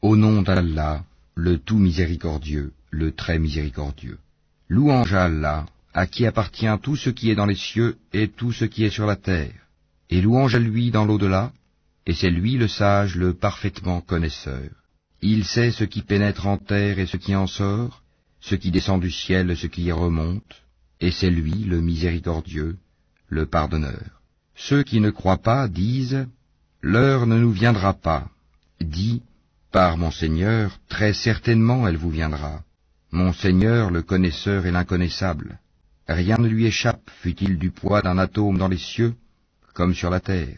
Au nom d'Allah, le tout miséricordieux, le très miséricordieux. Louange à Allah, à qui appartient tout ce qui est dans les cieux et tout ce qui est sur la terre. Et louange à lui dans l'au-delà, et c'est lui le sage, le parfaitement connaisseur. Il sait ce qui pénètre en terre et ce qui en sort, ce qui descend du ciel et ce qui y remonte, et c'est lui le miséricordieux, le pardonneur. Ceux qui ne croient pas disent « L'heure ne nous viendra pas ». Dis « Par mon Seigneur, très certainement elle vous viendra. Mon Seigneur, le connaisseur et l'inconnaissable. Rien ne lui échappe, fût-il du poids d'un atome dans les cieux, comme sur la terre.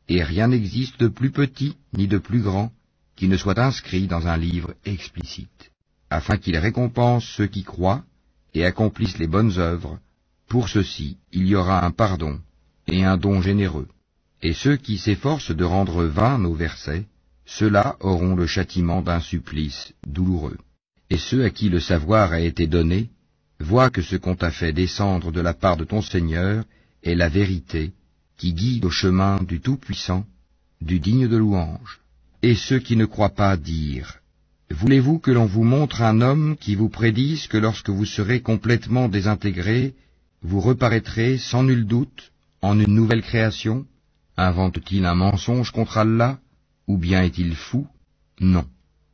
Et rien n'existe de plus petit ni de plus grand qui ne soit inscrit dans un livre explicite, afin qu'il récompense ceux qui croient et accomplissent les bonnes œuvres. Pour ceux-ci, il y aura un pardon et un don généreux. Et ceux qui s'efforcent de rendre vains nos versets, ceux-là auront le châtiment d'un supplice douloureux. Et ceux à qui le savoir a été donné, voient que ce qu'on t'a fait descendre de la part de ton Seigneur est la vérité, qui guide au chemin du Tout-Puissant, du digne de louange. Et ceux qui ne croient pas dirent, « Voulez-vous que l'on vous montre un homme qui vous prédise que lorsque vous serez complètement désintégrés, vous reparaîtrez sans nul doute en une nouvelle création? Invente-t-il un mensonge contre Allah, ou bien est-il fou? Non.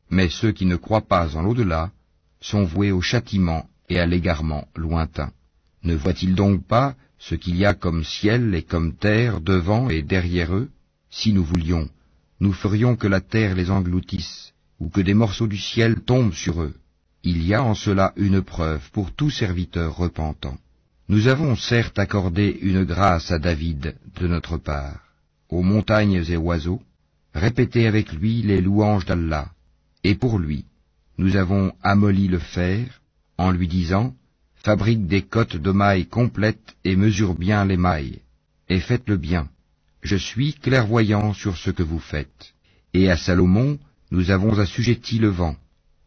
Mais ceux qui ne croient pas en l'au-delà sont voués au châtiment et à l'égarement lointain. Ne voient-ils donc pas ce qu'il y a comme ciel et comme terre devant et derrière eux? Si nous voulions, nous ferions que la terre les engloutisse, ou que des morceaux du ciel tombent sur eux. Il y a en cela une preuve pour tout serviteur repentant. Nous avons certes accordé une grâce à David de notre part, aux montagnes et oiseaux, répétez avec lui les louanges d'Allah, et pour lui, nous avons amolli le fer, en lui disant, fabrique des cottes de mailles complètes et mesure bien les mailles, et faites-le bien. Je suis clairvoyant sur ce que vous faites. Et à Salomon, nous avons assujetti le vent,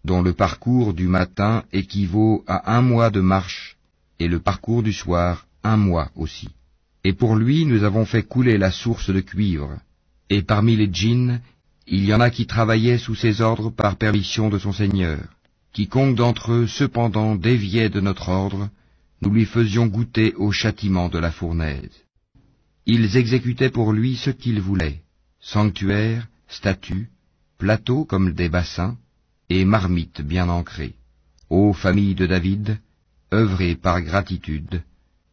dont le parcours du matin équivaut à 1 mois de marche, et le parcours du soir 1 mois aussi. Et pour lui, nous avons fait couler la source de cuivre. Et parmi les djinns, il y en a qui travaillaient sous ses ordres par permission de son Seigneur. Quiconque d'entre eux, cependant, déviait de notre ordre, nous lui faisions goûter au châtiment de la fournaise. Ils exécutaient pour lui ce qu'ils voulaient, sanctuaires, statues, plateaux comme des bassins, et marmites bien ancrées. Ô famille de David, œuvrez par gratitude,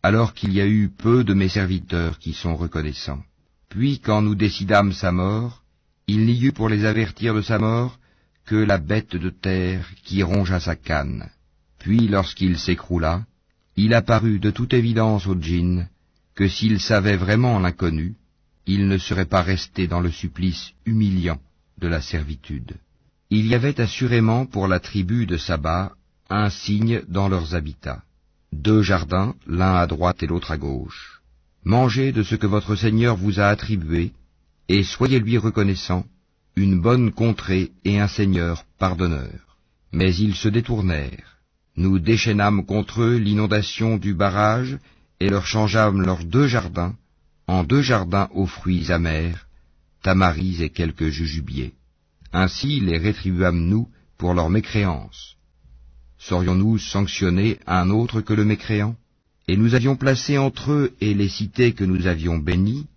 alors qu'il y a eu peu de mes serviteurs qui sont reconnaissants. Puis quand nous décidâmes sa mort, il n'y eut pour les avertir de sa mort que la bête de terre qui rongea sa canne. Puis lorsqu'il s'écroula, il apparut de toute évidence aux djinns que s'ils savaient vraiment l'inconnu, ils ne seraient pas restés dans le supplice humiliant de la servitude. Il y avait assurément pour la tribu de Saba un signe dans leurs habitats. 2 jardins, l'un à droite et l'autre à gauche. Mangez de ce que votre Seigneur vous a attribué, et soyez lui reconnaissants, une bonne contrée et un Seigneur pardonneur. Mais ils se détournèrent. Nous déchaînâmes contre eux l'inondation du barrage, et leur changeâmes leurs 2 jardins, en 2 jardins aux fruits amers, tamaris et quelques jujubiers. Ainsi les rétribuâmes-nous pour leur mécréance. Saurions-nous sanctionner un autre que le mécréant? Et nous avions placé entre eux et les cités que nous avions bénies,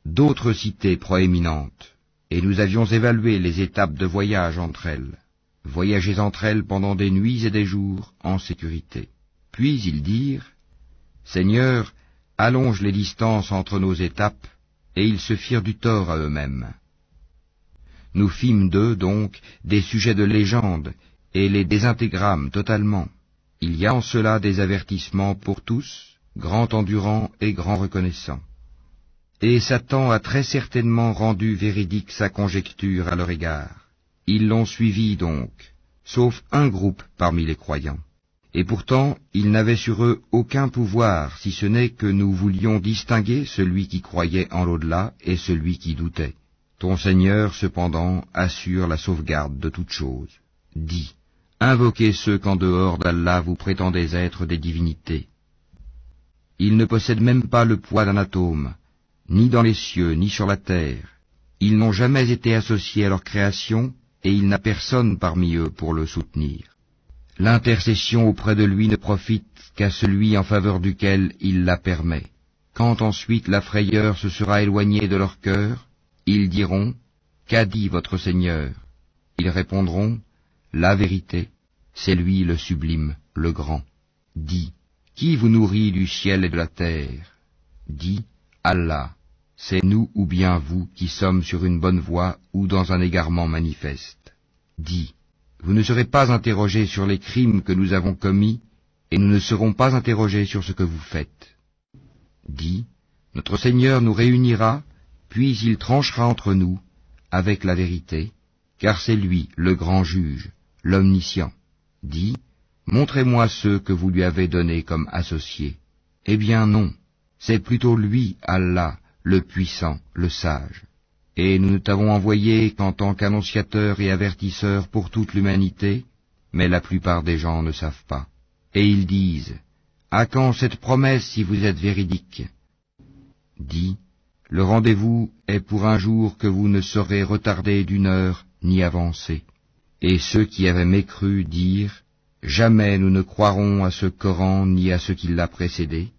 d'autres cités proéminentes, et nous avions évalué les étapes de voyage entre elles. Voyagez entre elles pendant des nuits et des jours, en sécurité. Puis ils dirent, Seigneur, allonge les distances entre nos étapes, et ils se firent du tort à eux-mêmes. Nous fîmes d'eux, donc, des sujets de légende, et les désintégrâmes totalement. Il y a en cela des avertissements pour tous, grand endurant et grand reconnaissant. Et Satan a très certainement rendu véridique sa conjecture à leur égard. Ils l'ont suivi donc, sauf un groupe parmi les croyants. Et pourtant, ils n'avaient sur eux aucun pouvoir, si ce n'est que nous voulions distinguer celui qui croyait en l'au-delà et celui qui doutait. Ton Seigneur, cependant, assure la sauvegarde de toutes choses. Dis, invoquez ceux qu'en dehors d'Allah vous prétendez être des divinités. Ils ne possèdent même pas le poids d'un atome, ni dans les cieux, ni sur la terre. Ils n'ont jamais été associés à leur création, et il n'a personne parmi eux pour le soutenir. L'intercession auprès de lui ne profite qu'à celui en faveur duquel il la permet. Quand ensuite la frayeur se sera éloignée de leur cœur, ils diront, « Qu'a dit votre Seigneur ?» Ils répondront, « La vérité, c'est lui le sublime, le grand. » Dis, « Qui vous nourrit du ciel et de la terre ?» Dis, « Allah, c'est nous ou bien vous qui sommes sur une bonne voie ou dans un égarement manifeste. » Dis, « Vous ne serez pas interrogés sur les crimes que nous avons commis, et nous ne serons pas interrogés sur ce que vous faites. » Dis, « Notre Seigneur nous réunira, puis il tranchera entre nous, avec la vérité, car c'est lui le grand juge, l'omniscient. Dis, « Montrez-moi ceux que vous lui avez donnés comme associés. » Eh bien non, c'est plutôt lui, Allah, le puissant, le sage. Et nous ne t'avons envoyé qu'en tant qu'annonciateur et avertisseur pour toute l'humanité, mais la plupart des gens ne savent pas. Et ils disent, « À quand cette promesse si vous êtes véridique ?» Dis, « Le rendez-vous est pour un jour que vous ne saurez retarder d'une heure ni avancer. » Et ceux qui avaient mécru dirent, « Jamais nous ne croirons à ce Coran ni à ce qui l'a précédé.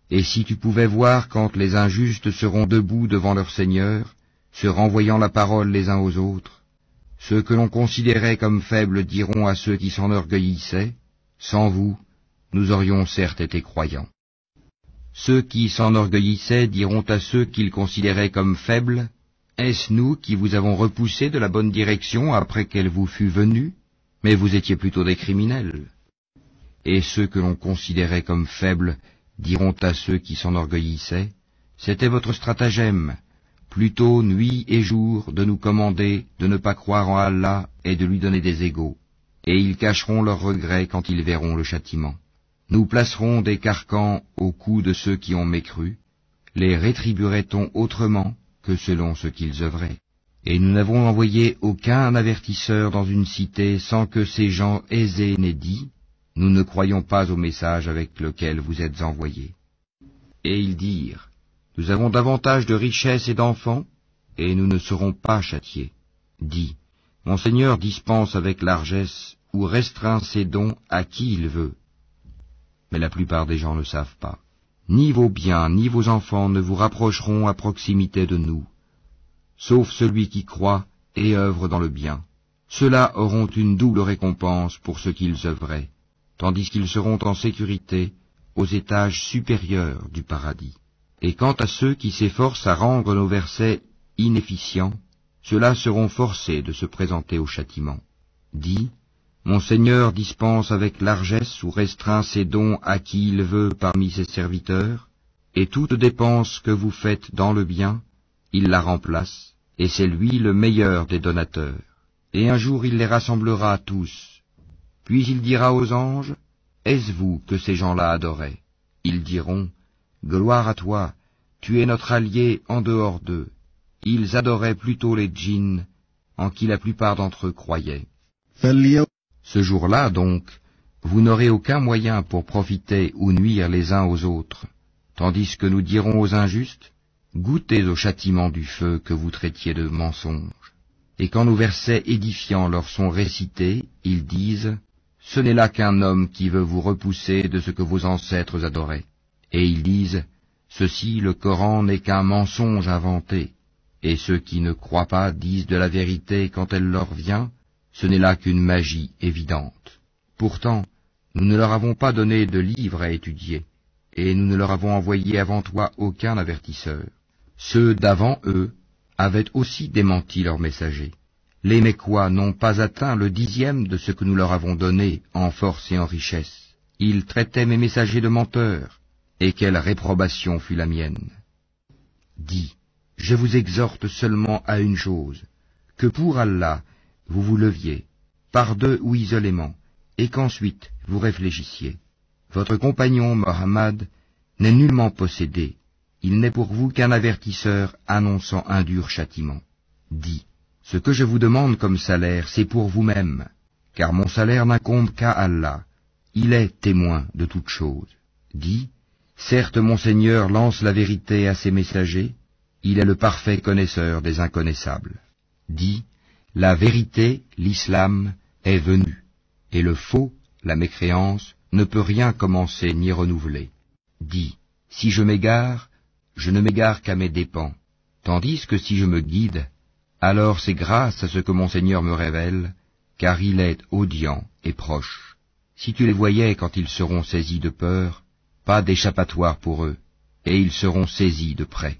Et si tu pouvais voir quand les injustes seront debout devant leur Seigneur, se renvoyant la parole les uns aux autres, ceux que l'on considérait comme faibles diront à ceux qui s'enorgueillissaient, « Sans vous, nous aurions certes été croyants. » Ceux qui s'enorgueillissaient diront à ceux qu'ils considéraient comme faibles, « Est-ce nous qui vous avons repoussé de la bonne direction après qu'elle vous fût venue? Mais vous étiez plutôt des criminels. » Et ceux que l'on considérait comme faibles diront à ceux qui s'enorgueillissaient, « C'était votre stratagème, plutôt nuit et jour de nous commander de ne pas croire en Allah et de lui donner des égaux. » Et ils cacheront leurs regrets quand ils verront le châtiment. Nous placerons des carcans au cou de ceux qui ont mécru. Les rétribuerait-on autrement que selon ce qu'ils œuvraient? Et nous n'avons envoyé aucun avertisseur dans une cité sans que ces gens aisés n'aient dit, « Nous ne croyons pas au message avec lequel vous êtes envoyés. » Et ils dirent, « Nous avons davantage de richesses et d'enfants, et nous ne serons pas châtiés. » Dis, « Mon Seigneur dispense avec largesse ou restreint ses dons à qui il veut. » Mais la plupart des gens ne savent pas. Ni vos biens, ni vos enfants ne vous rapprocheront à proximité de nous, sauf celui qui croit et œuvre dans le bien. Ceux-là auront une double récompense pour ce qu'ils œuvraient, tandis qu'ils seront en sécurité aux étages supérieurs du paradis. Et quant à ceux qui s'efforcent à rendre nos versets inefficients, ceux-là seront forcés de se présenter au châtiment. Dis, mon Seigneur dispense avec largesse ou restreint ses dons à qui il veut parmi ses serviteurs, et toute dépense que vous faites dans le bien, il la remplace, et c'est lui le meilleur des donateurs. Et un jour il les rassemblera tous. Puis il dira aux anges, « Est-ce vous que ces gens-là adoraient ?» Ils diront, « Gloire à toi, tu es notre allié en dehors d'eux. » Ils adoraient plutôt les djinns, en qui la plupart d'entre eux croyaient. Ce jour-là, donc, vous n'aurez aucun moyen pour profiter ou nuire les uns aux autres, tandis que nous dirons aux injustes, « Goûtez au châtiment du feu que vous traitiez de mensonge. » Et quand nos versets édifiants leur sont récités, ils disent, « Ce n'est là qu'un homme qui veut vous repousser de ce que vos ancêtres adoraient. » Et ils disent, « Ceci, le Coran, n'est qu'un mensonge inventé. » Et ceux qui ne croient pas disent de la vérité quand elle leur vient, ce n'est là qu'une magie évidente. Pourtant, nous ne leur avons pas donné de livre à étudier, et nous ne leur avons envoyé avant toi aucun avertisseur. Ceux d'avant eux avaient aussi démenti leurs messagers. Les Mécois n'ont pas atteint le 10e de ce que nous leur avons donné en force et en richesse. Ils traitaient mes messagers de menteurs, et quelle réprobation fut la mienne. Dis, je vous exhorte seulement à une chose, que pour Allah, vous vous leviez, par deux ou isolément, et qu'ensuite vous réfléchissiez. Votre compagnon Mohammed n'est nullement possédé, il n'est pour vous qu'un avertisseur annonçant un dur châtiment. Dis, ce que je vous demande comme salaire, c'est pour vous-même, car mon salaire n'incombe qu'à Allah, il est témoin de toutes choses. Dis, certes mon Seigneur lance la vérité à ses messagers, il est le parfait connaisseur des inconnaissables. Dis, La vérité, l'islam, est venu, et le faux, la mécréance, ne peut rien commencer ni renouveler. Dis, si je m'égare, je ne m'égare qu'à mes dépens, tandis que si je me guide, alors c'est grâce à ce que mon Seigneur me révèle, car il est audient et proche. Si tu les voyais quand ils seront saisis de peur, pas d'échappatoire pour eux, et ils seront saisis de près.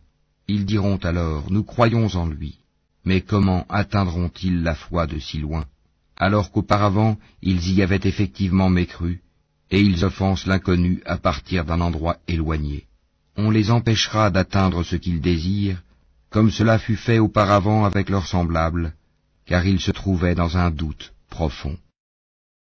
Ils diront alors, nous croyons en lui. Mais comment atteindront-ils la foi de si loin, alors qu'auparavant ils y avaient effectivement mécru, et ils offensent l'inconnu à partir d'un endroit éloigné. On les empêchera d'atteindre ce qu'ils désirent, comme cela fut fait auparavant avec leurs semblables, car ils se trouvaient dans un doute profond.